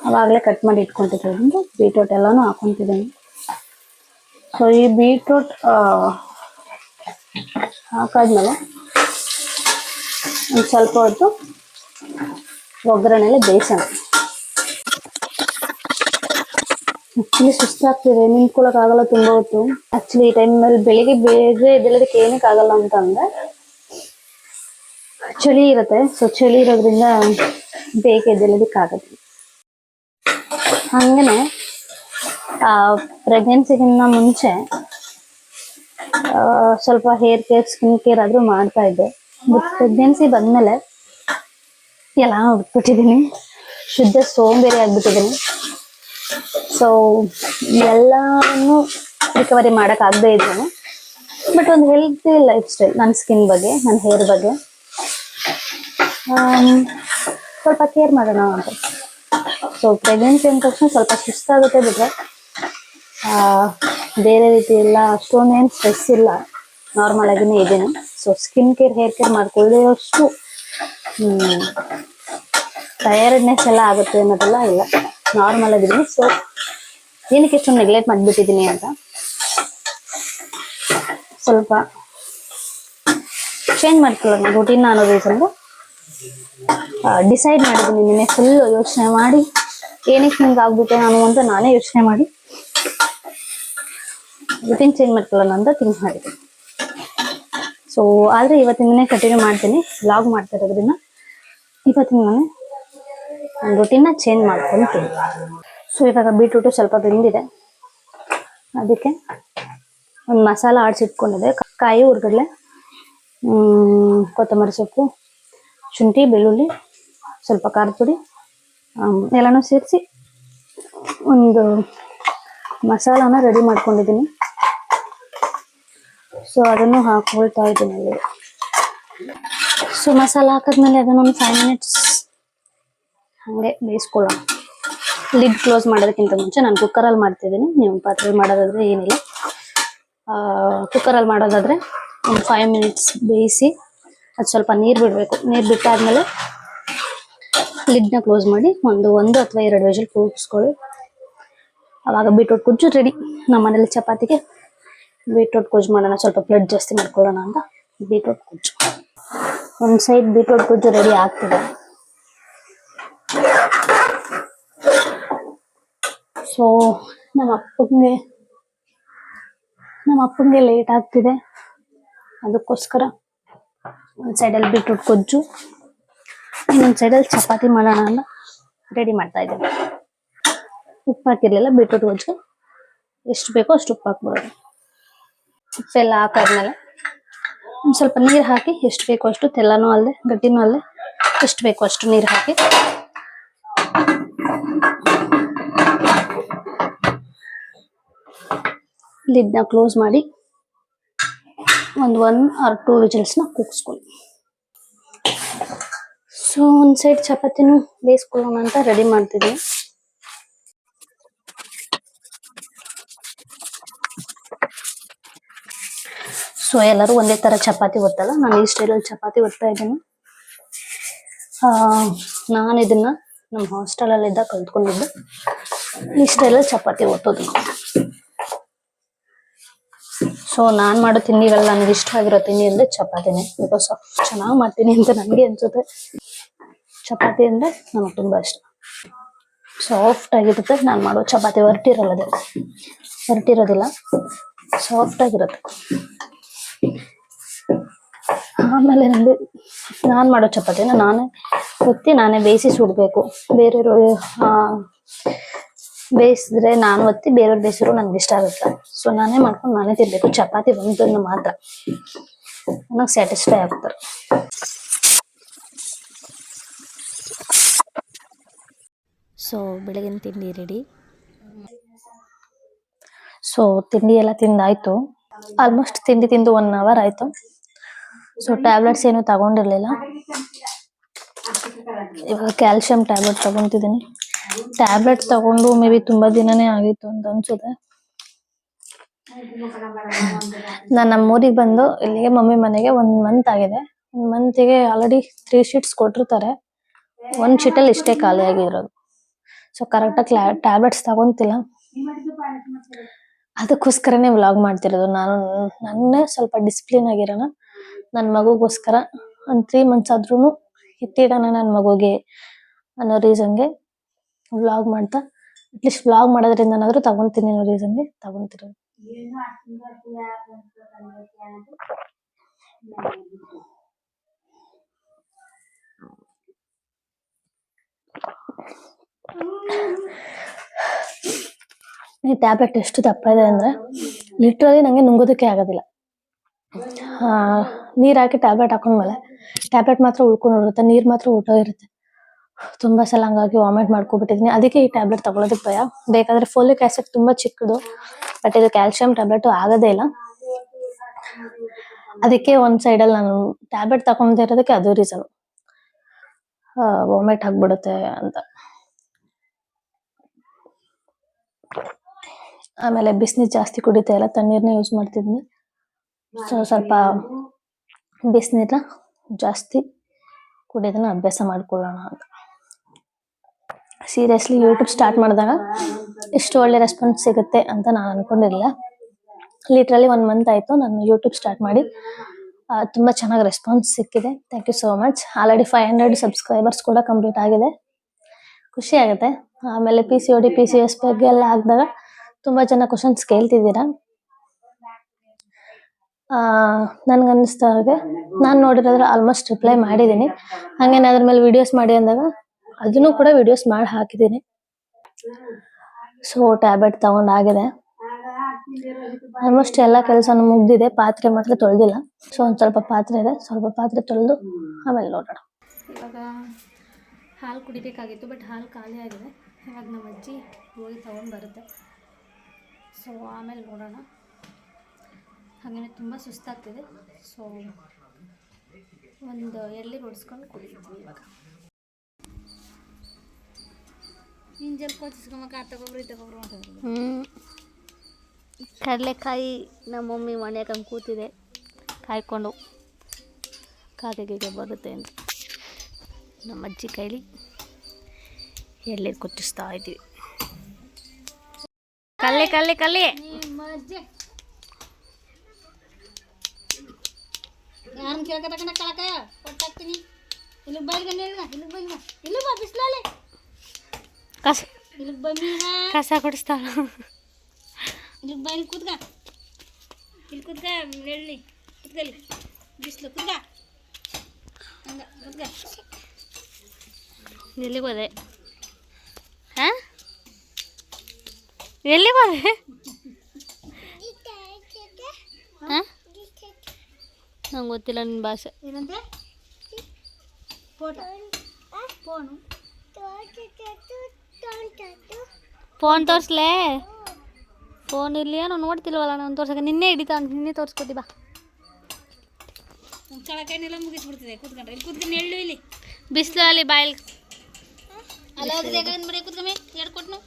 ಅವಾಗಲೇ ಕಟ್ ಮಾಡಿ ಇಟ್ಕೊತಿದ್ದೀನಿ. ಬೀಟ್ರೂಟ್ ಎಲ್ಲನೂ ಹಾಕೊತಿದ್ದೀನಿ. ಸೊ ಈ ಬೀಟ್ರೂಟ್ ಹಾಕಾದ್ಮೇಲೆ ಒಂದು ಸ್ವಲ್ಪ ಹೊತ್ತು ಒಗ್ಗರಣೆಲೆ ಬೇಯಿಸೋಣ. ಆ್ಯಕ್ಚುಲಿ ಸುಸ್ತಾಗ್ತಿದೆ, ನಿಂತ್ಕೊಳ್ಳೋಕ್ಕಾಗಲ್ಲ ತುಂಬ ಹೊತ್ತು. ಆ್ಯಕ್ಚುಲಿ ಈ ಟೈಮಲ್ಲಿ ಬೆಳಿಗ್ಗೆ ಬೇಗ ಎದ್ದೇಳೋದಕ್ಕೆ ಏನಕ್ಕೆ ಆಗಲ್ಲ ಅಂತ ಅಂದರೆ ಚಳಿ ಇರುತ್ತೆ. ಸೊ ಚಳಿ ಇರೋದ್ರಿಂದ ಬೇಗ ಎದ್ದೇಳೋದಕ್ಕಾಗತ್ತೆ. ಹಾಗೇ ಪ್ರೆಗ್ನೆನ್ಸಿಗಿನ್ನ ಮುಂಚೆ ಸ್ವಲ್ಪ ಹೇರ್ ಕೇರ್, ಸ್ಕಿನ್ ಕೇರ್ ಆದರೂ ಮಾಡ್ತಾ ಇದ್ದೆ. ಬಟ್ ಪ್ರೆಗ್ನೆನ್ಸಿ ಬಂದಮೇಲೆ ಎಲ್ಲ ಬಿಟ್ಬಿಟ್ಟಿದ್ದೀನಿ. ಶುದ್ಧ ಸೋಂಬೇರಿ ಆಗಿಬಿಟ್ಟಿದ್ದೀನಿ. ಸೊ ಎಲ್ಲನೂ ರಿಕವರಿ ಮಾಡೋಕ್ಕಾಗದೇ ಇದ್ದೇನೆ. ಬಟ್ ಒಂದು ಹೆಲ್ತಿ ಲೈಫ್ ಸ್ಟೈಲ್, ನನ್ನ ಸ್ಕಿನ್ ಬಗ್ಗೆ, ನನ್ನ ಹೇರ್ ಬಗ್ಗೆ ಸ್ವಲ್ಪ ಕೇರ್ ಮಾಡೋಣ ಅಂತ. ಸೊ ಪ್ರೆಗ್ನೆನ್ಸಿ ಅಂದ ತಕ್ಷಣ ಸ್ವಲ್ಪ ಸುಸ್ತಾಗುತ್ತೆ, ಬಿಟ್ಟರೆ ಬೇರೆ ರೀತಿ ಎಲ್ಲ ಅಷ್ಟೊಂದೇನು ಸ್ಟ್ರೆಸ್ ಇಲ್ಲ, ನಾರ್ಮಲ್ ಆಗಿನೇ ಇದ್ದೀನಿ. So skin care, hair care ಮಾಡ್ಕೊಳ್ಳೋಷ್ಟು ಟಯರ್ಡ್ನೆಸ್ ಎಲ್ಲ ಆಗುತ್ತೆ ಅನ್ನೋದೆಲ್ಲ ಇಲ್ಲ, ನಾರ್ಮಲ್ ಆಗಿದ್ದೀನಿ. ಸೊ ಏನಕ್ಕೆ ಇಷ್ಟೊಂದು ನೆಗ್ಲೆಕ್ಟ್ ಮಾಡಿಬಿಟ್ಟಿದ್ದೀನಿ ಅಂತ ಸ್ವಲ್ಪ ಚೇಂಜ್ ಮಾಡ್ಕೊಳ್ಳೋಣ ರುಟೀನ್ ಅನ್ನೋ ರೀಸನ್ಗೆ ಡಿಸೈಡ್ ಮಾಡಿದ್ದೀನಿ. ನಿನ್ನೆ ಫುಲ್ ಯೋಚನೆ ಮಾಡಿ ಏನಕ್ಕೆ ಹಿಂಗೆ ಆಗ್ಬಿಟ್ಟೆ ನಾನು ಅಂತ ನಾನೇ ಯೋಚನೆ ಮಾಡಿ ರುಟೀನ್ ಚೇಂಜ್ ಮಾಡ್ಕೊಳ್ಳೋಣ ಅಂತ ಥಿಂಕ್ ಮಾಡಿದ್ದೀನಿ. ಸೊ ಆದರೆ ಇವತ್ತಿಂದನೇ ಕಂಟಿನ್ಯೂ ಮಾಡ್ತೀನಿ ವ್ಲಾಗ್ ಮಾಡ್ತಾ ಇರೋದ್ರಿಂದ. ಇವತ್ತಿನ ನಾನು ರುಟೀನ್ನ ಚೇಂಜ್ ಮಾಡ್ಕೊಳ್ತೀನಿ. ಸೊ ಇವಾಗ ಬೀಟ್ರೂಟು ಸ್ವಲ್ಪ ಬೆಂದಿದೆ, ಅದಕ್ಕೆ ಒಂದು ಮಸಾಲ ಆಡಿಸಿಟ್ಕೊಂಡಿದ್ದೆ, ಕಾಯಿ ಹುರ್ಗಡ್ಲೆ, ಕೊತ್ತಂಬರಿ ಸೊಪ್ಪು, ಶುಂಠಿ, ಬೆಳ್ಳುಳ್ಳಿ, ಸ್ವಲ್ಪ ಖಾರದ ಪುಡಿ ಎಲ್ಲನೂ ಸೇರಿಸಿ ಒಂದು ಮಸಾಲಾನ ರೆಡಿ ಮಾಡ್ಕೊಂಡಿದ್ದೀನಿ. ಸೊ ಅದನ್ನು ಹಾಕೊಳ್ತಾ ಇದ್ದೀನಿ ಅಲ್ಲಿ. ಸೊ ಮಸಾಲ ಹಾಕಿದ್ಮೇಲೆ ಅದನ್ನೊಂದು 5 ಮಿನಿಟ್ಸ್ ಹಾಗೆ ಬೇಯಿಸ್ಕೊಳ್ಳೋಣ. ಲಿಡ್ ಕ್ಲೋಸ್ ಮಾಡೋದಕ್ಕಿಂತ ಮುಂಚೆ ನಾನು ಕುಕ್ಕರಲ್ಲಿ ಮಾಡ್ತಿದ್ದೀನಿ. ನೀವು ಪಾತ್ರೆಯಲ್ಲಿ ಮಾಡೋದಾದ್ರೆ ಏನಿಲ್ಲ, ಕುಕ್ಕರಲ್ಲಿ ಮಾಡೋದಾದ್ರೆ ಒಂದು 5 ಮಿನಿಟ್ಸ್ ಬೇಯಿಸಿ ಅದು ಸ್ವಲ್ಪ ನೀರು ಬಿಡಬೇಕು. ನೀರು ಬಿಟ್ಟಾದ್ಮೇಲೆ ಲಿಡ್ನ ಕ್ಲೋಸ್ ಮಾಡಿ ಒಂದು ಅಥವಾ 2 ವಿಷಲ್ ಕೂಗಿಸ್ಕೊಳ್ಳಿ. ಅವಾಗ ಬೀಟ್ರೂಟ್ ಗೊಜ್ಜು ರೆಡಿ. ನಮ್ಮ ಮನೇಲಿ ಚಪಾತಿಗೆ ಬೀಟ್ರೂಟ್ ಗೊಜ್ಜು ಮಾಡೋಣ, ಸ್ವಲ್ಪ ಬ್ಲಡ್ ಜಾಸ್ತಿ ಮಾಡ್ಕೊಳ್ಳೋಣ ಅಂತ ಬೀಟ್ರೂಟ್ ಗೊಜ್ಜು. ಒಂದು ಸೈಡ್ ಬೀಟ್ರೂಟ್ ಗೊಜ್ಜು ರೆಡಿ ಆಗ್ತಿದೆ. ಸೊ ನಮ್ಮ ಅಪ್ಪಂಗೆ ಲೇಟ್ ಆಗ್ತಿದೆ, ಅದಕ್ಕೋಸ್ಕರ ಒಂದು ಸೈಡಲ್ಲಿ ಬೀಟ್ರೂಟ್ ಗೊಜ್ಜು, ಇನ್ನೊಂದು ಸೈಡಲ್ಲಿ ಚಪಾತಿ ಮಾಡೋಣ ಅಂತ ರೆಡಿ ಮಾಡ್ತಾ ಇದ್ದೇನೆ. ಉಪ್ಪು ಹಾಕಿರ್ಲಿಲ್ಲ, ಬೀಟ್ರೂಟ್ ಗೊಜ್ಜು ಎಷ್ಟು ಬೇಕೋ ಅಷ್ಟು ಉಪ್ಪು ಹಾಕ್ಬೋದು. ಉಪ್ಪೆಲ್ಲ ಹಾಕಾದ್ಮೇಲೆ ಒಂದು ಸ್ವಲ್ಪ ನೀರು ಹಾಕಿ, ಎಷ್ಟು ಬೇಕೋ ಅಷ್ಟು, ತೆಲ್ಲನೂ ಅಲ್ಲದೆ ಗಟ್ಟಿನೂ ಅಲ್ಲದೆ ಎಷ್ಟು ಬೇಕೋ ಅಷ್ಟು ನೀರು ಹಾಕಿ ಲಿಡ್ನ ಕ್ಲೋಸ್ ಮಾಡಿ ಒಂದು 1 or 2 ವಿಜಿಲ್ಸ್ನ ಕೂಗಿಸ್ಕೊಳ್ಳಿ. ಸೊ ಒಂದು ಸೈಡ್ ಚಪಾತಿನೂ ಬೇಯಿಸ್ಕೊಳ್ಳೋಣ ಅಂತ ರೆಡಿ ಮಾಡ್ತಿದ್ದೀನಿ. ಸೊ ಎಲ್ಲರೂ ಒಂದೇ ಥರ ಚಪಾತಿ ಒತ್ತಲ್ಲ, ನಾನು ಈ ಸ್ಟೈಲಲ್ಲಿ ಚಪಾತಿ ಒತ್ತಾ ಇದ್ದೀನಿ. ನಾನು ಇದನ್ನ ನಮ್ಮ ಹಾಸ್ಟೆಲಲ್ಲಿ ಇದ್ದಾಗ ಕಲ್ತ್ಕೊಂಡಿದ್ದೆ, ಈ ಸ್ಟೈಲಲ್ಲಿ ಚಪಾತಿ ಒತ್ತೋದು. ಸೊ ನಾನು ಮಾಡೋ ತಿಂಡಿಗಳಲ್ಲಿ ನನಗೆ ಇಷ್ಟ ಆಗಿರೋ ತಿಂಡಿ ಅಂದರೆ ಚಪಾತಿನೇ. ಬಿಕಾಸ್ ಚೆನ್ನಾಗಿ ಮಾಡ್ತೀನಿ ಅಂತ ನನಗೆ ಅನ್ಸುತ್ತೆ. ಚಪಾತಿ ಅಂದರೆ ನನಗೆ ತುಂಬ ಇಷ್ಟ. ಸಾಫ್ಟ್ ಆಗಿರುತ್ತೆ ನಾನು ಮಾಡೋ ಚಪಾತಿ, ಹೊರಟಿರೋದಿಲ್ಲ, ಸಾಫ್ಟ್ ಆಗಿರುತ್ತೆ. ಆಮೇಲೆ ನಾನು ಮಾಡೋ ಚಪಾತಿನ ನಾನೇ ಒತ್ತಿ ನಾನೇ ಬೇಯಿಸಿ ಸುಡಬೇಕು. ಬೇರೆಯವರು ಬೇಯಿಸಿದ್ರೆ ನಾನು ಒತ್ತಿ ಬೇರೆಯವ್ರು ಬೇಯಿಸಿದ್ರು ನನಗೆ ಇಷ್ಟ ಆಗುತ್ತೆ. ಸೊ ನಾನೇ ಮಾಡ್ಕೊಂಡು ನಾನೇ ತಿನ್ಬೇಕು. ಚಪಾತಿ ಒಂದನ್ನು ಮಾತ್ರ ನನಗೆ ಸ್ಯಾಟಿಸ್ಫೈ ಆಗ್ತಾರೆ. ಸೊ ಬೆಳಗಿನ ತಿಂಡಿ ರೆಡಿ. ಸೊ ತಿಂಡಿ ಎಲ್ಲ ತಿಂದಾಯ್ತು. ಆಲ್ಮೋಸ್ಟ್ ತಿಂಡಿ ತಿಂದು 1 hour ಆಯ್ತು. ಸೊ ಟ್ಯಾಬ್ಲೆಟ್ಸ್ ಏನು ತಗೊಂಡಿರ್ಲಿಲ್ಲ, ಇವಾಗ ಕ್ಯಾಲ್ಸಿಯಂ ಟ್ಯಾಬ್ಲೆಟ್ ತಗೊಂತಿದ್ದೀನಿ. ಟ್ಯಾಬ್ಲೆಟ್ಸ್ ತಗೊಂಡು ಮೇ ಬಿ ತುಂಬಾ ದಿನನೇ ಆಗಿತ್ತು ಅಂತ ಅನ್ಸುತ್ತೆ. ನಾನು ನಮ್ಮೂರಿಗೆ ಬಂದು ಇಲ್ಲಿಗೆ ಮಮ್ಮಿ ಮನೆಗೆ 1 month ಆಗಿದೆ. 1 monthಗೆ ಆಲ್ರೆಡಿ 3 sheets ಕೊಟ್ಟಿರ್ತಾರೆ. 1 sheet ಅಲ್ಲಿ ಇಷ್ಟೇ ಖಾಲಿ ಆಗಿರೋದು. ಸೊ ಕರೆಕ್ಟಾಗಿ ಟ್ಯಾಬ್ಲೆಟ್ಸ್ ತಗೊಂತಿಲ್ಲ, ಅದಕ್ಕೋಸ್ಕರನೇ ವ್ಲಾಗ್ ಮಾಡ್ತಿರೋದು. ನನ್ನೇ ಸ್ವಲ್ಪ ಡಿಸಿಪ್ಲಿನ್ ಆಗಿರೋಣ, ನನ್ನ ಮಗುಗೋಸ್ಕರ ಒಂದು 3 months ಆದ್ರೂ ಎತ್ತಿಡೋಣ ನನ್ನ ಮಗುಗೆ ಅನ್ನೋ ರೀಸನ್ಗೆ ವ್ಲಾಗ್ ಮಾಡ್ತಾ, ಅಟ್ಲೀಸ್ಟ್ ವ್ಲಾಗ್ ಮಾಡೋದ್ರಿಂದನಾದ್ರೂ ತಗೊಂತೀನಿ ಅನ್ನೋ ರೀಸನ್ಗೆ ತಗೊಂತಿರೋದು. ಈ ಟ್ಯಾಬ್ಲೆಟ್ ಎಷ್ಟು ದಪ್ಪ ಇದೆ ಅಂದ್ರೆ ಲಿಟ್ರಲಿ ನಂಗೆ ನುಂಗೋದಕ್ಕೆ ಆಗೋದಿಲ್ಲ. ನೀರ್ ಹಾಕಿ ಟ್ಯಾಬ್ಲೆಟ್ ಹಾಕೊಂಡ್ಮೇಲೆ ಟ್ಯಾಬ್ಲೆಟ್ ಮಾತ್ರ ಉಳ್ಕೊಂಡಿರುತ್ತೆ, ನೀರ್ ಮಾತ್ರ ಊಟೋಗಿರುತ್ತೆ. ತುಂಬಾ ಸಲ ಹಂಗಾಗಿ ವಾಮಿಟ್ ಮಾಡ್ಕೊಬಿಟ್ಟಿದೀನಿ. ಅದಕ್ಕೆ ಈ ಟ್ಯಾಬ್ಲೆಟ್ ತಗೊಳೋದಕ್ಕೆ ಭಯ. ಬೇಕಾದ್ರೆ ಫೋಲಿಕ್ ಆಸಿಡ್ ತುಂಬಾ ಚಿಕ್ಕದು, ಬಟ್ ಇದು ಕ್ಯಾಲ್ಸಿಯಂ ಟ್ಯಾಬ್ಲೆಟ್ ಆಗೋದೇ ಇಲ್ಲ. ಅದಕ್ಕೆ ಒಂದ್ ಸೈಡಲ್ಲಿ ನಾನು ಟ್ಯಾಬ್ಲೆಟ್ ತಗೊಂಡೇ ಇರೋದಕ್ಕೆ ಅದು ರೀಸನ್, ವಾಮಿಟ್ ಆಗ್ಬಿಡುತ್ತೆ ಅಂತ. ಆಮೇಲೆ ಬಿಸಿನೀರು ಜಾಸ್ತಿ ಕುಡಿತಾ ಇಲ್ಲ, ತಣ್ಣೀರ್ನ ಯೂಸ್ ಮಾಡ್ತಿದ್ನಿ. ಸೊ ಸ್ವಲ್ಪ ಬಿಸಿನೀರನ್ನ ಜಾಸ್ತಿ ಕುಡಿಯೋದನ್ನ ಅಭ್ಯಾಸ ಮಾಡ್ಕೊಳ್ಳೋಣ ಅಂತ. ಸೀರಿಯಸ್ಲಿ ಯೂಟ್ಯೂಬ್ ಸ್ಟಾರ್ಟ್ ಮಾಡಿದಾಗ ಇಷ್ಟು ಒಳ್ಳೆ ರೆಸ್ಪಾನ್ಸ್ ಸಿಗುತ್ತೆ ಅಂತ ನಾನು ಅನ್ಕೊಂಡಿರಲಿಲ್ಲ. ಲಿಟ್ರಲಿ 1 month ಆಯ್ತು ನಾನು ಯೂಟ್ಯೂಬ್ ಸ್ಟಾರ್ಟ್ ಮಾಡಿ. ತುಂಬಾ ಚೆನ್ನಾಗಿ ರೆಸ್ಪಾನ್ಸ್ ಸಿಕ್ಕಿದೆ. Thank you so much. Already 500 subscribers ಕೂಡ ಕಂಪ್ಲೀಟ್ ಆಗಿದೆ, ಖುಷಿ ಆಗುತ್ತೆ. ಆಮೇಲೆ PCOD PCOS ಬಗ್ಗೆ ಎಲ್ಲ ಹಾಕಿದಾಗ ತುಂಬಾ ಜನ ಕ್ವಶನ್ಸ್ ಕೇಳ್ತಿದ್ದೀರಾ. ನನ್ಗನ್ನಿಸ್ತಾ ಹಾಗೆ ನಾನು ನೋಡಿರೋದ್ರೆ ಆಲ್ಮೋಸ್ಟ್ ರಿಪ್ಲೈ ಮಾಡಿದ್ದೀನಿ. ಹಂಗೇನೆ ಅದ್ರ ಮೇಲೆ ವಿಡಿಯೋಸ್ ಮಾಡಿ ಅಂದಾಗ ಅದನ್ನು ಕೂಡ ವಿಡಿಯೋಸ್ ಮಾಡಿ ಹಾಕಿದ್ದೀನಿ. So tablet ತಗೊಂಡಾಗಿದೆ. ಆಲ್ಮೋಸ್ಟ್ ಎಲ್ಲ ಕೆಲಸನೂ ಮುಗ್ದಿದೆ, ಪಾತ್ರೆ ಮಾತ್ರ ತೊಳೆದಿಲ್ಲ. ಸೊ ಒಂದು ಸ್ವಲ್ಪ ಪಾತ್ರೆ ಇದೆ, ಸ್ವಲ್ಪ ಪಾತ್ರೆ ತೊಳೆದು ಆಮೇಲೆ ನೋಡೋಣ. ಇವಾಗ ಹಾಲು ಕುಡಿಬೇಕಾಗಿತ್ತು, ಬಟ್ ಹಾಲು ಖಾಲಿ ಆಗಿದೆ. ಇವಾಗ ನಮ್ಮ ಅಜ್ಜಿ ಹೋಗಿ ತೊಗೊಂಡು ಬರುತ್ತೆ. ಸೊ ಆಮೇಲೆ ನೋಡೋಣ. ಹಾಗೆಯೇ ತುಂಬ ಸುಸ್ತಾಗ್ತಿದೆ. ಸೊ ಒಂದು ಎಳ್ಳಿ ಹೊಡಿಸ್ಕೊಂಡು ಕುಡಿತೀವಿ ಇವಾಗ. ಕಡಲೆಕಾಯಿ ನಮ್ಮ ಮಮ್ಮಿ ಮನೆ ಹಾಕೊಂಡು ಕೂತಿದೆ, ಕಾಯ್ಕೊಂಡು ಕಾಗೆಗೆ ಬರುತ್ತೆ ಅಂತ ನಮ್ಮ ಅಜ್ಜಿ ಕೈಲಿ ಎಳ್ನೀರು ಕೊಚ್ಚಿಸ್ತಾ ಇದ್ದೀವಿ. ಕಲ್ಲೆ ಕಲ್ಲೆ ಕಲ್ಲೆ ಯಾರನ್ನ ಕೇಳ್ಕತಕ್ಕನ ಕಳಕಾಯ ಕೊಟ್ಟಾಕ್ತೀನಿ. ಇಲ್ಲಿ ಬೈಲ್ಗ ಇಲ್ಲಿ ಬೈಲ್ಗ ಇಲ್ಲಿ ಬಾ ಬಿಸ್ಲಲ್ಲಿ ಕಸ ಇಲ್ಲಿ ಬಮ್ಮೀನ ಕಸ ಕೊಡಿಸ್ತಾಳ. ಇಲ್ಲಿ ಬೈಲ್ ಕೂತ್ಕ, ಇಲ್ಲಿ ಕೂತ್ಕ, ಎಳ್ಳಿ ಕೂತ್ಕಲ್ಲಿ ಬಿಸ್ಲು ಕೂತ್ಕ, ಹಂಗ ಕೂತ್ಕ. ಎಲ್ಲಿಗೆ ಹೋದೆ? ಹಾಂ, ಎಲ್ಲಿಗೆ ಹೋದೆ? ಹಾಂ, ನಂಗೆ ಗೊತ್ತಿಲ್ಲ ನಿನ್ನ ಭಾಷೆ. ಏನಂತೆ? ಫೋಟೋ ಫೋನು ಫೋನ್ ತೋರಿಸ್ಲೇ? ಫೋನ್ ಇರಲಿ ಏನೋ ನೋಡ್ತಿಲ್ವಲ್ಲ ನಾನು ತೋರ್ಸಕ್ಕೆ. ನಿನ್ನೆ ಹಿಡಿತಾ, ನಿನ್ನೆ ತೋರಿಸ್ಕೊತಿ ಬಾ. ಕಳಕಾಯಿನೆಲ್ಲ ಮುಗಿಸ್ಬಿಡ್ತಿದೆ. ಕೂತ್ಕೊಂಡ್ರೆ ಇಲ್ಲಿ ಕೂತ್ಕೊಂಡು ಎಳ್ಳು ಇಲ್ಲಿ ಬಿಸಿಲು ಅಲ್ಲಿ ಬಾಯಲ್ಲಿ ಅದು ಅಗದ್ಯಾಗ ಮಡಿಯ ಕೂತ್ಕಮ್ಮೆ ಎರಡು ಕೊಟ್ನು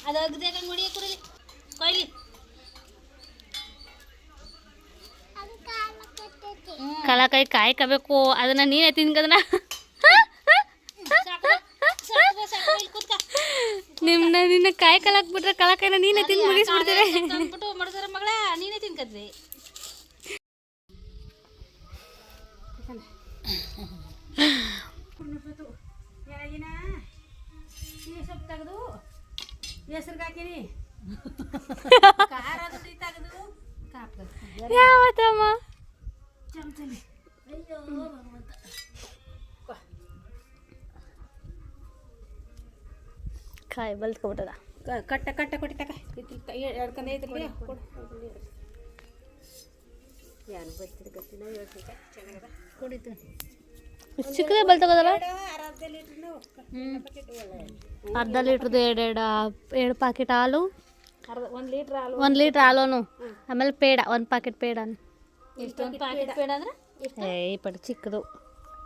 ಅದು ಅಗದ್ಯಾಗ ಮಡಿಯ ಕೂಡಲಿ ಕೊಯ್ಲಿ ಕಳಕಾಯಿ ಕಾಯ್ಕೋಬೇಕು, ಅದನ್ನ ನೀನೇ ತಿನ್ಕದನ್ನ. ನಿನ್ನ ಕಾಯಿ ಕಲಾಕ್ ಬಿಟ್ರೆ ಕಳಕಾಯಿನ ನೀನೇ ತಿಂದು ಮುಗಿಸ್ಬಿಡ್ತೀವಿ. ಅಂದ್ಬಿಟ್ಟು ಮಡಸರ ಮಗಳ ನೀನೇ ತಿನ್ಕದ್ವಿ. ಸೊಪ್ಪು ತೆಗೆದು ಹೆಸರಿಗೆ ಹಾಕಿನಿ, ಖಾರ ತೆಗೆದು ಯಾವತ್ತಮ್ಮ ಚಮಚಲಿ. ಅಯ್ಯೋ ಭಗವಂತ, ಕಾಯಿ ಬಲ್ತ್ಕೊಬಿಟ್ಟದ. ಕಟ್ಟ ಕಟ್ಟ ಕೊಟ್ಟಿ ತಕ ಎಡ್ಕೊಂಡು ಐತ್ರಿ ಯಾರು ಬರ್ತಿದ್ದು ಗೊತ್ತಿಲ್ಲ. ಚೆನ್ನಾಗದ ಕುಡಿತು. ಚಿಕ್ಕದೇ ಬಲ್ತಗೋದಲ್ಲ. ಅರ್ಧ ಅರ್ಧ ಲೀಟ್ರ್ ಲೀಟ್ರದ್ದು ಎರಡು ಪ್ಯಾಕೆಟ್ ಹಾಲು, 1 ಲೀಟ್ರ್ ಹಾಲು, 1 ಲೀಟ್ರ್ ಹಾಲುನು, ಆಮೇಲೆ ಪೇಡ 1 ಪ್ಯಾಕೆಟ್ ಪೇಡನು. ಎಷ್ಟೊಂದು ಪ್ಯಾಕೆಟ್ ಬೇಡ ಅಂದ್ರೆ ಏ ಪಟ್ ಚಿಕ್ಕದು.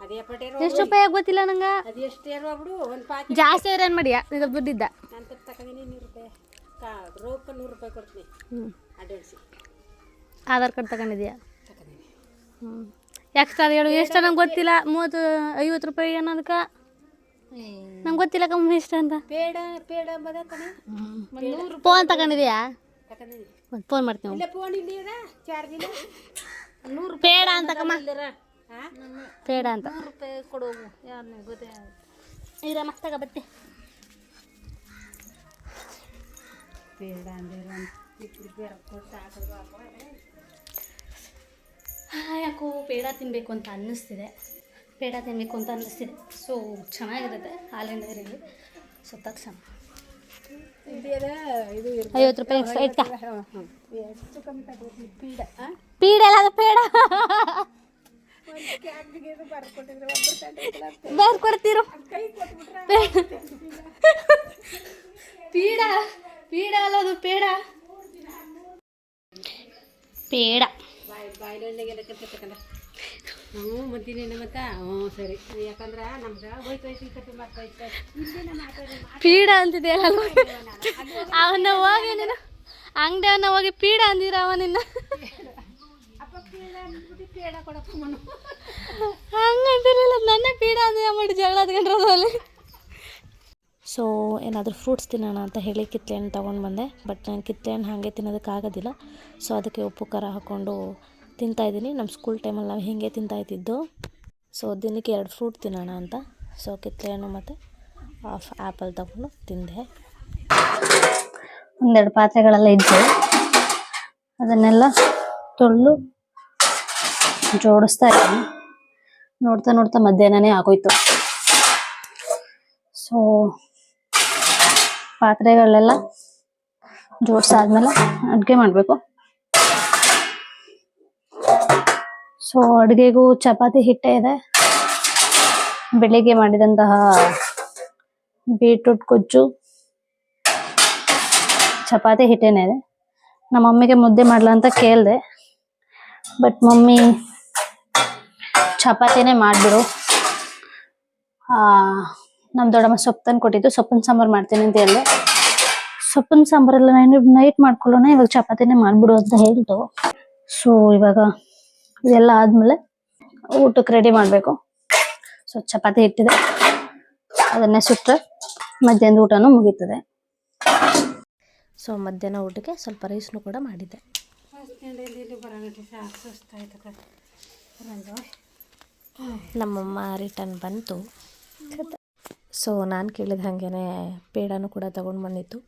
ಅದೇ ಪಟೇರು ಎಷ್ಟು ರೂಪಾಯಿ ಗೊತ್ತಿಲ್ಲ ನಂಗೆ. ಅದು ಎಷ್ಟು ಏರು ಬಿಡು. ಒಂದು ಪ್ಯಾಕೆಟ್ ಜಾಸ್ತಿ ಏನ್ ಮಾಡಿಯಾ ಇದು ದುಡ್ಡಿದ್ದ. ನಾನು ತಗೊಂಡಿನಿ 100 ರೂಪಾಯಿ ರೋಗಕ್ಕೆ 100 ರೂಪಾಯಿ ಕೊಡ್ತೀನಿ. ಅಡ್ವಾನ್ಸಿ ಆಧಾರ್ ಕಾರ್ಡ್ ತಗೊಂಡಿದ್ಯಾ? ತಗೊಂಡಿನಿ. ಎಕ್ಸ್ಟ್ರಾ ಹೇಳು ಎಷ್ಟು ನಂಗೆ ಗೊತ್ತಿಲ್ಲ. 50 ರೂಪಾಯಿ ಅನ್ನೋದಕ್ಕೆ ನಂಗೆ ಗೊತ್ತಿಲ್ಲ ಕಮ್ಮಿ ಎಷ್ಟು ಅಂತ. ಪೇಡ ಪೇಡ ಬದ ಕಣೆ ಫೋನ್ ತಗೊಂಡಿದ್ಯಾ? ತಗೊಂಡಿನಿ. ಒಂದು ಫೋನ್ ಮಾಡ್ತೀನಿ. ಇಲ್ಲ ಫೋನ್ ಇಲ್ಲಿ ಅದ ಚಾರ್ಜ್ ಇಲ್ಲ. 100 ಪೇಡ ಅಂತ ಕಮ್ಮ, ಹಾಂ ಪೇಡ ಅಂತ 100 ರೂಪಾಯಿ ಕೊಡೋವು. ಯಾರನ್ನ ಗೊತ್ತೇ ಇರ ಮಸ್ತಾಗ ಬತ್ತೆ ಪೇಡ ಅಂದ್ರೆ ಕೊಟ್ಟು ಹಾಕೋದು. ಯಾಕೋ ಪೇಡ ತಿನ್ನಬೇಕು ಅಂತ ಅನ್ನಿಸ್ತಿದೆ. ಸೊ ಚೆನ್ನಾಗಿರುತ್ತೆ ಹಾಲಿನ ಡೈರಿಲಿ. ಸೊ ತಕ್ಷಣ ಇಲ್ಲಿ ಅದ ಇದು 50 ರೂಪಾಯಿ ಎಕ್ಸ್ಟ್ರಾ ಇಟ್ಕ. ಎಷ್ಟು ಕಮ್ಮಿ ತಗೋತೀನಿ ಪೀಡ. ಪೀಡ ಎಲ್ಲ ಅದು ಪೇಡ ಬರ್ಕೊಡ್ತೀರು. ಪೀಡ ಅಲ್ಲ ಅದು ಪೇಡ. ಪೇಡ ಬಾಯಿಲೆಲ್ಲ ಕಲ್ತ್ಕೊಂಡ ಹ್ಞೂ ಮತ್ತಿನೇನು ಮತ್ತ ಹ್ಞೂ ಸರಿ. ಯಾಕಂದ್ರೆ ನಮ್ಗೆ ಹೋಯ್ತು ಕಟ್ಟಿ ಮಾಡ್ತಾ ಪೀಡ ಅಂತಿದೆಯಲ್ಲ ಅವನ್ನ ಹೋಗಿ ನೀನು ಅಂಗಡಿ ಅವನ್ನ ಹೋಗಿ ಪೀಡ ಅಂದಿರ ಅವ ನಿನ್ನ ಅಪ್ಪ ಪೀಡ ಅಂದ್ಬಿಟ್ಟು ಪೇಡ ಕೊಡಪ್ಪ ಮನು ಹಂಗಂತಿರಲಿಲ್ಲ. ನನ್ನ ಪೀಡ ಅಂದಿರ ಮಾಡಿ ಜಗಳ ಹತ್ಕೊಂಡ್ರಲ್ಲಿ. ಸೊ ಏನಾದರೂ ಫ್ರೂಟ್ಸ್ ತಿನ್ನೋಣ ಅಂತ ಹೇಳಿ ಕಿತ್ತಳೆಹಣ್ಣು ತೊಗೊಂಡು ಬಂದೆ. ಬಟ್ ನಾನು ಕಿತ್ತಳೆಹಣ್ಣು ಹಾಗೆ ತಿನ್ನೋದಕ್ಕಾಗೋದಿಲ್ಲ. ಸೊ ಅದಕ್ಕೆ ಉಪ್ಪು ಖಾರ ಹಾಕ್ಕೊಂಡು ತಿಂತಾಯಿದ್ದೀನಿ. ನಮ್ಮ ಸ್ಕೂಲ್ ಟೈಮಲ್ಲಿ ನಾವು ಹೀಗೆ ತಿಂತಾಯಿದ್ದಿದ್ದು. ಸೊ ದಿನಕ್ಕೆ 2 ಫ್ರೂಟ್ ತಿನ್ನೋಣ ಅಂತ. ಸೊ ಕಿತ್ತಳೆಹಣ್ಣು ಮತ್ತು ಆ್ಯಪಲ್ ತಗೊಂಡು ತಿಂದೆ. ಒಂದೆರಡು ಪಾತ್ರೆಗಳೆಲ್ಲ ಇದ್ದು ಅದನ್ನೆಲ್ಲ ತೊಳೆದು ಜೋಡಿಸ್ತಾ ಇದ್ದೀನಿ. ನೋಡ್ತಾ ನೋಡ್ತಾ ಮಧ್ಯಾಹ್ನನೇ ಆಗೋಯ್ತು. ಸೊ ಪಾತ್ರೆಗಳೆಲ್ಲ ಜೋಡಿಸಾದ್ಮೇಲೆ ಅಡುಗೆ ಮಾಡಬೇಕು. ಸೊ ಅಡುಗೆಗೂ ಚಪಾತಿ ಹಿಟ್ಟೆ ಇದೆ. ಬೆಳಿಗ್ಗೆ ಮಾಡಿದಂತಹ ಬೀಟ್ರೂಟ್ ಗೊಜ್ಜು ಚಪಾತಿ ಹಿಟ್ಟೇನೆ ಇದೆ. ನಮ್ಮ ಮಮ್ಮಿಗೆ ಮುದ್ದೆ ಮಾಡ್ಲಾ ಅಂತ ಕೇಳಿದೆ, ಬಟ್ ಮಮ್ಮಿ ಚಪಾತಿನೇ ಮಾಡ್ಬಿಡು, ನಮ್ಮ ದೊಡ್ಡಮ್ಮ ಸೊಪ್ಪು ತಂದು ಕೊಟ್ಟಿದ್ದು, ಸೊಪ್ಪಿನ ಸಾಂಬಾರು ಮಾಡ್ತೀನಿ ಅಂತ ಹೇಳಿದೆ. ಸೊಪ್ಪಿನ ಸಾಂಬಾರೆಲ್ಲ ನೈಟ್ ಮಾಡ್ಕೊಳ್ಳೋಣ, ಇವಾಗ ಚಪಾತಿನೇ ಮಾಡ್ಬಿಡು ಅಂತ ಹೇಳ್ತು. ಸೊ ಇವಾಗ ಇದೆಲ್ಲ ಆದ್ಮೇಲೆ ಊಟಕ್ಕೆ ರೆಡಿ ಮಾಡಬೇಕು. ಸೊ ಚಪಾತಿ ಇಟ್ಟಿದೆ, ಅದನ್ನೇ ಸುಟ್ಟರೆ ಮಧ್ಯಾಹ್ನದ ಊಟನೂ ಮುಗೀತದೆ. ಸೊ ಮಧ್ಯಾಹ್ನ ಊಟಕ್ಕೆ ಸ್ವಲ್ಪ ರೈಸ್ನು ಕೂಡ ಮಾಡಿದ್ದೆ. ನಮ್ಮಮ್ಮ ರಿಟರ್ನ್ ಬಂತು. ಸೊ ನಾನು ಕೇಳಿದ ಹಾಗೇ ಪೇಡನೂ ಕೂಡ ತೊಗೊಂಡು ಬಂದಿತ್ತು.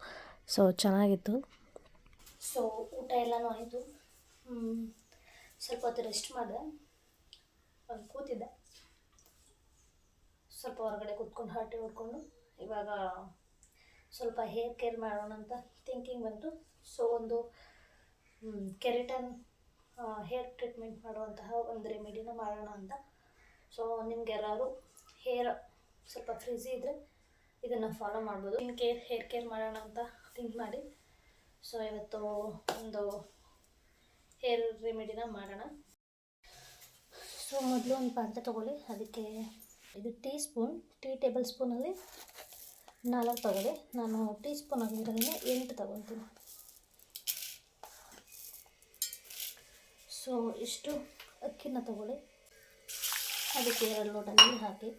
ಸೊ ಚೆನ್ನಾಗಿತ್ತು. ಸೊ ಊಟ ಎಲ್ಲನೂ ಆಯಿತು. ಸ್ವಲ್ಪ ಹೊತ್ತು ರೆಸ್ಟ್ ಮಾಡಿದೆ, ಕೂತಿದ್ದೆ. ಸ್ವಲ್ಪ ಹೊರಗಡೆ ಕೂತ್ಕೊಂಡು ಹರಟೆ ಹೊಡ್ಕೊಂಡು ಇವಾಗ ಸ್ವಲ್ಪ ಹೇರ್ ಕೇರ್ ಮಾಡೋಣ ಅಂತ ಥಿಂಕಿಂಗ್ ಬಂತು. ಸೊ ಒಂದು ಕೆರಾಟಿನ್ ಹೇರ್ ಟ್ರೀಟ್ಮೆಂಟ್ ಮಾಡುವಂತಹ ಒಂದು ರೆಮಿಡಿನ ಮಾಡೋಣ ಅಂತ. ಸೊ ನಿಮ್ಗೆ ಯಾರು ಹೇರ್ ಸ್ವಲ್ಪ ಫ್ರಿಝಿ ಇದ್ದರೆ ಇದನ್ನು ಫಾಲೋ ಮಾಡ್ಬೋದು. ಹೇರ್ ಕೇರ್ ಮಾಡೋಣ ಅಂತ ಥಿಂಕ್ ಮಾಡಿ ಸೊ ಇವತ್ತು ಒಂದು ಹೇರ್ ರೆಮಿಡಿನ ಮಾಡೋಣ. ಸೊ ಮೊದಲು ಒಂದು ಪಾತ್ರೆ ತೊಗೊಳ್ಳಿ, ಅದಕ್ಕೆ ಇದು ಟೀ ಟೇಬಲ್ ಸ್ಪೂನಲ್ಲಿ 4 ತೊಗೊಳ್ಳಿ. ನಾನು ಟೀ ಸ್ಪೂನ್ ಆಗಿರೋದನ್ನ 8 ತೊಗೊತೀನಿ. ಸೊ ಇಷ್ಟು ಅಕ್ಕಿನ ತೊಗೊಳ್ಳಿ, ಅದಕ್ಕೆ 2 ಲೋಟ ನೀರು ಹಾಕಿ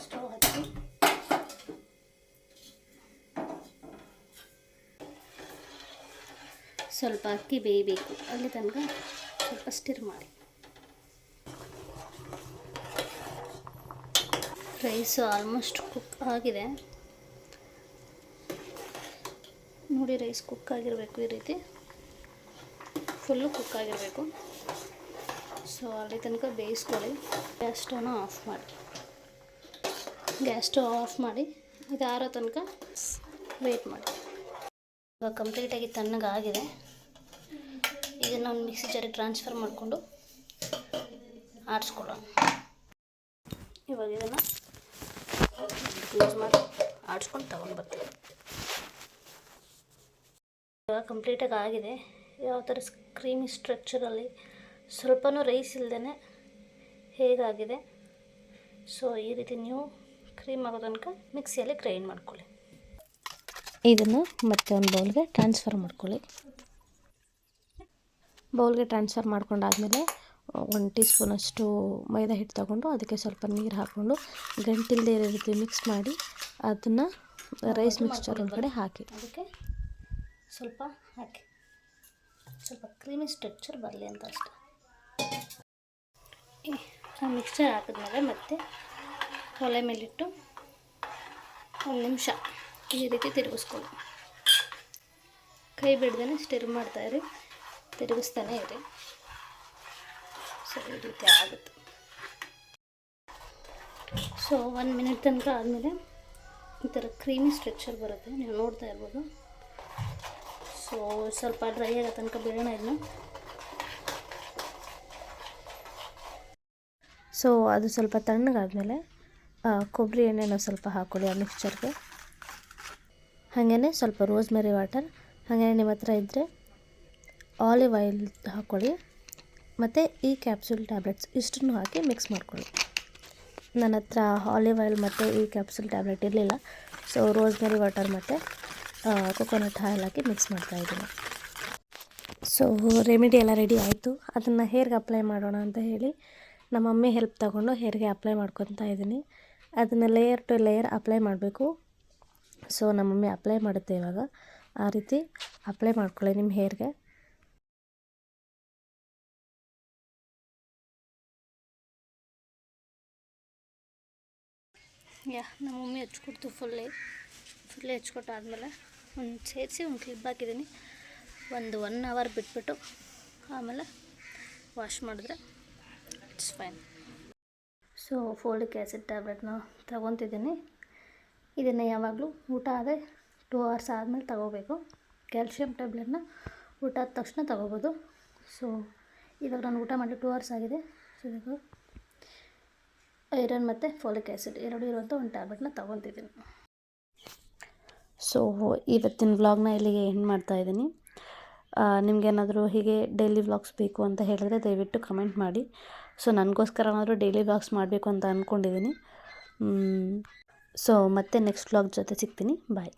ಸ್ಟವ್ ಹಚ್ಚಿ ಸ್ವಲ್ಪ ಅಕ್ಕಿ ಬೇಯಬೇಕು, ಅಲ್ಲಿ ತನಕ ಸ್ವಲ್ಪ ಸ್ಟಿರ್ ಮಾಡಿ. ರೈಸು ಆಲ್ಮೋಸ್ಟ್ ಕುಕ್ ಆಗಿದೆ ನೋಡಿ. ರೈಸ್ ಕುಕ್ ಆಗಿರಬೇಕು, ಈ ರೀತಿ ಫುಲ್ಲು ಕುಕ್ ಆಗಿರಬೇಕು. ಸೊ ಅಲ್ಲಿ ತನಕ ಬೇಯಿಸ್ಕೊಳ್ಳಿ. ಗ್ಯಾಸ್ ಸ್ಟವ್ನ ಆಫ್ ಮಾಡಿ, ಗ್ಯಾಸ್ ಸ್ಟವ್ ಆಫ್ ಮಾಡಿ ಇದು ಆರೋ ತನಕ ವೆಯ್ಟ್ ಮಾಡಿ. ಇವಾಗ ಕಂಪ್ಲೀಟಾಗಿ ತಣ್ಣಗಾಗಿದೆ. ಇದನ್ನು ಒಂದು ಮಿಕ್ಸಿ ಜಾರಿಗೆ ಟ್ರಾನ್ಸ್ಫರ್ ಮಾಡಿಕೊಂಡು ಆಡಿಸ್ಕೊಳ್ಳೋಣ. ಇವಾಗ ಇದನ್ನು ಕ್ಲೋಸ್ ಮಾಡಿ ಆಡಿಸ್ಕೊಂಡು ತಗೊಂಡು ಬರ್ತೀವಿ. ಇವಾಗ ಕಂಪ್ಲೀಟಾಗಿ ಆಗಿದೆ. ಯಾವ ಥರ ಕ್ರೀಮಿ ಸ್ಟ್ರಕ್ಚರಲ್ಲಿ ಸ್ವಲ್ಪನೂ ರೈಸ್ ಇಲ್ಲದೇ ಹೇಗಾಗಿದೆ. ಸೊ ಈ ರೀತಿ ನೀವು ಕ್ರೀಮ್ ಆಗೋ ತನಕ ಮಿಕ್ಸಿಯಲ್ಲಿ ಗ್ರೈಂಡ್ ಮಾಡ್ಕೊಳ್ಳಿ. ಇದನ್ನು ಮತ್ತೆ ಒಂದು ಬೌಲ್ಗೆ ಟ್ರಾನ್ಸ್ಫರ್ ಮಾಡ್ಕೊಳ್ಳಿ. ಬೌಲ್ಗೆ ಟ್ರಾನ್ಸ್ಫರ್ ಮಾಡ್ಕೊಂಡಾದಮೇಲೆ 1 ಟೀ ಸ್ಪೂನಷ್ಟು ಮೈದಾ ಹಿಟ್ಟು ತಗೊಂಡು ಅದಕ್ಕೆ ಸ್ವಲ್ಪ ನೀರು ಹಾಕ್ಕೊಂಡು ಗಂಟಿಲ್ಲದೆ ಇರೋ ರೀತಿ ಮಿಕ್ಸ್ ಮಾಡಿ ಅದನ್ನು ರೈಸ್ ಮಿಕ್ಸ್ಚರ್ ಒಳಗಡೆ ಹಾಕಿ. ಅದಕ್ಕೆ ಸ್ವಲ್ಪ ಹಾಕಿ, ಸ್ವಲ್ಪ ಕ್ರೀಮಿ ಸ್ಟ್ರಕ್ಚರ್ ಬರಲಿ ಅಂತ ಅಷ್ಟೆ. ಆ ಮಿಕ್ಸ್ಚರ್ ಹಾಕಿದ್ಮೇಲೆ ಮತ್ತೆ ಒಲೆ ಮೇಲಿಟ್ಟು 1 ನಿಮಿಷ ಈ ರೀತಿ ತಿರುಗಿಸ್ಕೊಳ್ಳಿ. ಕೈ ಬಿಡ್ದೇ ಸ್ಟಿರ್ ಮಾಡ್ತಾಯಿರಿ, ತಿರುಗಿಸ್ತಾನೆ ಇರಿ. ಸೊ ಈ ರೀತಿ ಆಗುತ್ತೆ. ಸೊ 1 ಮಿನಿಟ್ ತನಕ ಆದಮೇಲೆ ಈ ಥರ ಕ್ರೀಮಿ ಸ್ಟ್ರಕ್ಚರ್ ಬರುತ್ತೆ, ನೀವು ನೋಡ್ತಾ ಇರ್ಬೋದು. ಸೊ ಸ್ವಲ್ಪ ಡ್ರೈ ಆಗೋ ತನಕ ಬಿಡೋಣ ಇದನ್ನ. ಸೊ ಅದು ಸ್ವಲ್ಪ ತಣ್ಣಗಾದಮೇಲೆ ಕೊಬ್ಬರಿ ಎಣ್ಣೆನ ಸ್ವಲ್ಪ ಹಾಕ್ಕೊಳ್ಳಿ ಆ ಮಿಕ್ಸ್ಚರ್ಗೆ. ಹಾಗೆಯೇ ಸ್ವಲ್ಪ ರೋಸ್ಮೆರಿ ವಾಟರ್, ಹಾಗೆಯೇ ನಿಮ್ಮ ಹತ್ರ ಇದ್ದರೆ ಆಲಿವ್ ಆಯಿಲ್ ಹಾಕ್ಕೊಳ್ಳಿ, ಮತ್ತು ಈ ಕ್ಯಾಪ್ಸೂಲ್ ಟ್ಯಾಬ್ಲೆಟ್ಸ್ ಇಷ್ಟನ್ನು ಹಾಕಿ ಮಿಕ್ಸ್ ಮಾಡ್ಕೊಳ್ಳಿ. ನನ್ನ ಹತ್ರ ಆಲಿವ್ ಆಯಿಲ್ ಮತ್ತು ಈ ಕ್ಯಾಪ್ಸೂಲ್ ಟ್ಯಾಬ್ಲೆಟ್ ಇರಲಿಲ್ಲ. ಸೊ ರೋಸ್ಮೆರಿ ವಾಟರ್ ಮತ್ತು ಕೊಕೊನಟ್ ಆಯಿಲ್ ಹಾಕಿ ಮಿಕ್ಸ್ ಮಾಡ್ತಾಯಿದ್ದೀನಿ. ಸೊ ರೆಮಿಡಿ ಎಲ್ಲ ರೆಡಿ ಆಯಿತು. ಅದನ್ನು ಹೇರ್ಗೆ ಅಪ್ಲೈ ಮಾಡೋಣ ಅಂತ ಹೇಳಿ ನಮ್ಮ ಮಮ್ಮಿ ಹೆಲ್ಪ್ ತಗೊಂಡು ಹೇರ್ಗೆ ಅಪ್ಲೈ ಮಾಡ್ಕೊತಾ ಇದ್ದೀನಿ. ಅದನ್ನು ಲೇಯರ್ ಟು ಲೇಯರ್ ಅಪ್ಲೈ ಮಾಡಬೇಕು. ಸೊ ನಮ್ಮ ಮಮ್ಮಿ ಅಪ್ಲೈ ಮಾಡುತ್ತೆ ಇವಾಗ. ಆ ರೀತಿ ಅಪ್ಲೈ ಮಾಡ್ಕೊಳ್ಳಿ ನಿಮ್ಮ ಹೇರ್ಗೆ. ನಮ್ಮ ಮಮ್ಮಿ ಹಚ್ಕೊಡ್ತು ಫುಲ್ಲೇ ಹಚ್ಕೊಟ್ಟಾದ್ಮೇಲೆ ಒಂದು ಸೇರಿಸಿ ಒಂದು ಕ್ಲಿಪ್ ಹಾಕಿದ್ದೀನಿ. ಒಂದು 1 ಅವರ್ ಬಿಟ್ಬಿಟ್ಟು ಆಮೇಲೆ ವಾಶ್ ಮಾಡಿದ್ರೆ it's fine. So folic acid ಟ್ಯಾಬ್ಲೆಟ್ನ ತಗೊತಿದ್ದೀನಿ. ಇದನ್ನು ಯಾವಾಗಲೂ ಊಟ ಆದರೆ 2 ಅವರ್ಸ್ ಆದಮೇಲೆ ತಗೋಬೇಕು. ಕ್ಯಾಲ್ಶಿಯಂ ಟ್ಯಾಬ್ಲೆಟ್ನ ಊಟ ಆದ ತಕ್ಷಣ ತೊಗೋಬೋದು. ಸೊ ಇವಾಗ ನಾನು ಊಟ ಮಾಡಿ 2 ಅವರ್ಸ್ ಆಗಿದೆ. ಸೊ ಇವಾಗ ಐರನ್ ಮತ್ತು ಫಾಲಿಕ್ ಆ್ಯಸಿಡ್ ಎರಡೂ ಇರುವಂಥ ಒಂದು ಟ್ಯಾಬ್ಲೆಟ್ನ ತೊಗೊತಿದ್ದೀನಿ. ಸೊ ಇವತ್ತಿನ ವ್ಲಾಗ್ನ ಇಲ್ಲಿಗೆ ಎಂಡ್ ಮಾಡ್ತಾಯಿದ್ದೀನಿ. ನಿಮಗೇನಾದರೂ ಹೀಗೆ ಡೈಲಿ ವ್ಲಾಗ್ಸ್ ಬೇಕು ಅಂತ ಹೇಳಿದ್ರೆ ದಯವಿಟ್ಟು ಕಮೆಂಟ್ ಮಾಡಿ. ಸೊ ನನಗೋಸ್ಕರನಾದರೂ ಡೈಲಿ ವ್ಲಾಗ್ಸ್ ಮಾಡಬೇಕು ಅಂತ ಅಂದ್ಕೊಂಡಿದ್ದೀನಿ. ಸೊ ಮತ್ತೆ ನೆಕ್ಸ್ಟ್ ವ್ಲಾಗ್ ಜೊತೆ ಸಿಗ್ತೀನಿ. ಬಾಯ್.